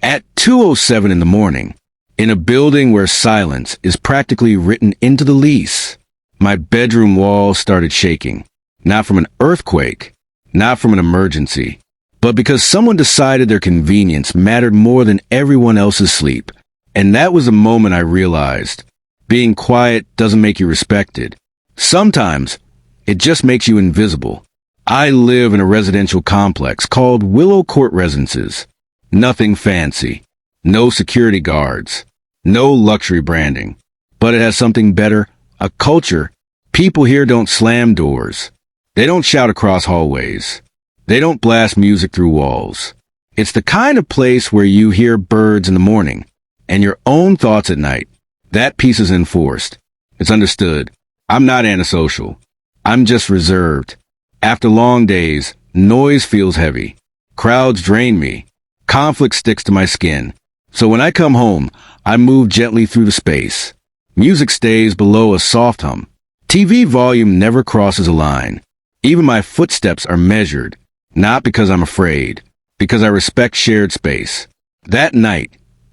At 2:07 in the morning, in a building where silence is practically written into the lease, my bedroom walls started shaking. Not from an earthquake, not from an emergency, but because someone decided their convenience mattered more than everyone else's sleep. And that was the moment I realized, being quiet doesn't make you respected. Sometimes, it just makes you invisible. I live in a residential complex called Willow Court Residences. Nothing fancy. No security guards. No luxury branding. But it has something better, a culture. People here don't slam doors. They don't shout across hallways. They don't blast music through walls. It's the kind of place where you hear birds in the morning and your own thoughts at night. That piece is enforced. It's understood. I'm not antisocial. I'm just reserved. After long days, noise feels heavy. Crowds drain me. Conflict sticks to my skin. So when I come home, I move gently through the space. Music stays below a soft hum. TV volume never crosses a line. Even my footsteps are measured, not because I'm afraid, because I respect shared space. That night,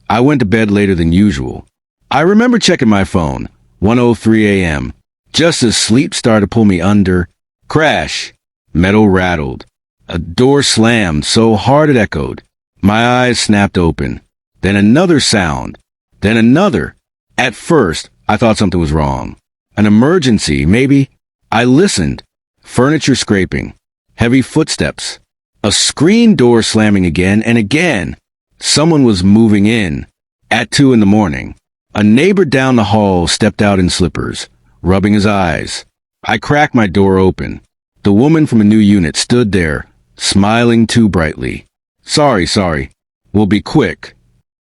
I went to bed later than usual. I remember checking my phone, 1:03 a.m., just as sleep started to pull me under. Crash. Metal rattled. A door slammed so hard it echoed. My eyes snapped open. Then another sound. Then another. At first, I thought something was wrong. An emergency, maybe. I listened. Furniture scraping. Heavy footsteps. A screen door slamming again and again. Someone was moving in. At 2 in the morning. A neighbor down the hall stepped out in slippers, rubbing his eyes. I cracked my door open. The woman from a new unit stood there, smiling too brightly. Sorry. We'll be quick.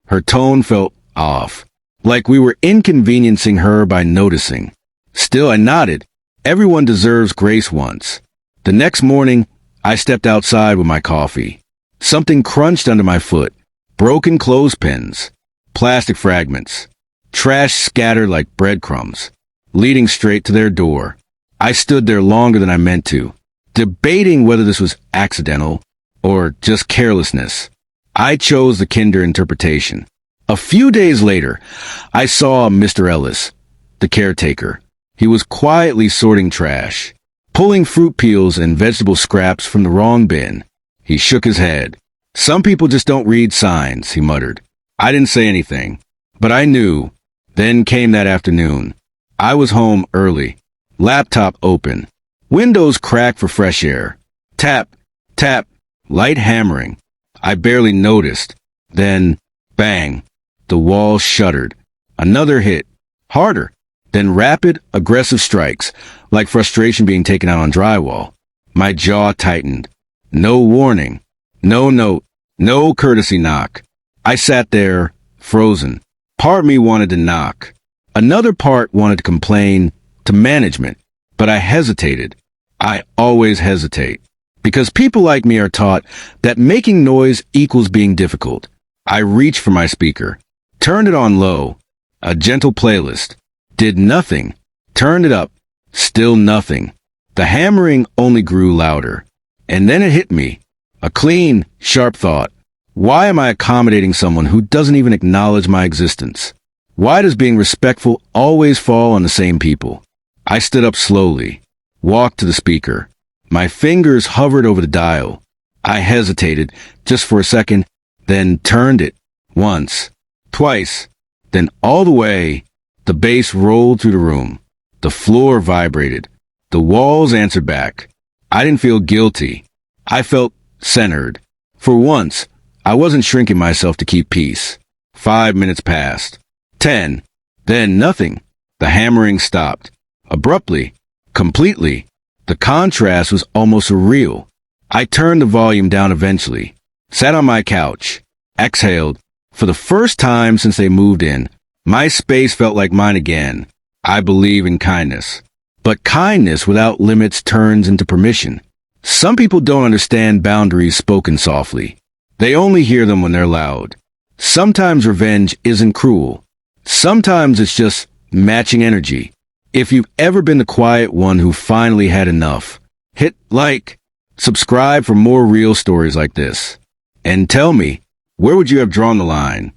Her tone felt off, like we were inconveniencing her by noticing. Still, I nodded. Everyone deserves grace once. The next morning, I stepped outside with my coffee. Something crunched under my foot. Broken clothespins. Plastic fragments. Trash scattered like breadcrumbs, leading straight to their door. I stood there longer than I meant to, debating whether this was accidental or just carelessness. I chose the kinder interpretation. A few days later, I saw Mr. Ellis, the caretaker. He was quietly sorting trash, pulling fruit peels and vegetable scraps from the wrong bin. He shook his head. Some people just don't read signs, he muttered. I didn't say anything, but I knew. Then came that afternoon. I was home early. Laptop open. Windows cracked for fresh air. Tap, tap, light hammering. I barely noticed. Then, bang. The wall shuddered. Another hit. Harder. Then rapid, aggressive strikes, like frustration being taken out on drywall. My jaw tightened. No warning. No note. No courtesy knock. I sat there, frozen. Part of me wanted to knock. Another part wanted to complain to management, but I hesitated. I always hesitate. Because people like me are taught that making noise equals being difficult. I reached for my speaker, turned it on low, a gentle playlist. Did nothing. Turned it up. Still nothing. The hammering only grew louder. And then it hit me. A clean, sharp thought. Why am I accommodating someone who doesn't even acknowledge my existence? Why does being respectful always fall on the same people? I stood up slowly, walked to the speaker. My fingers hovered over the dial. I hesitated just for a second, then turned it. Once, twice, then all the way. The bass rolled through the room. The floor vibrated. The walls answered back. I didn't feel guilty. I felt centered. For once, I wasn't shrinking myself to keep peace. 5 minutes passed. 10. Then nothing. The hammering stopped. Abruptly. Completely. The contrast was almost surreal. I turned the volume down eventually. Sat on my couch. Exhaled. For the first time since they moved in, my space felt like mine again. I believe in kindness. But kindness without limits turns into permission. Some people don't understand boundaries spoken softly. They only hear them when they're loud. Sometimes revenge isn't cruel. Sometimes it's just matching energy. If you've ever been the quiet one who finally had enough, hit like, subscribe for more real stories like this. And tell me, Where would you have drawn the line?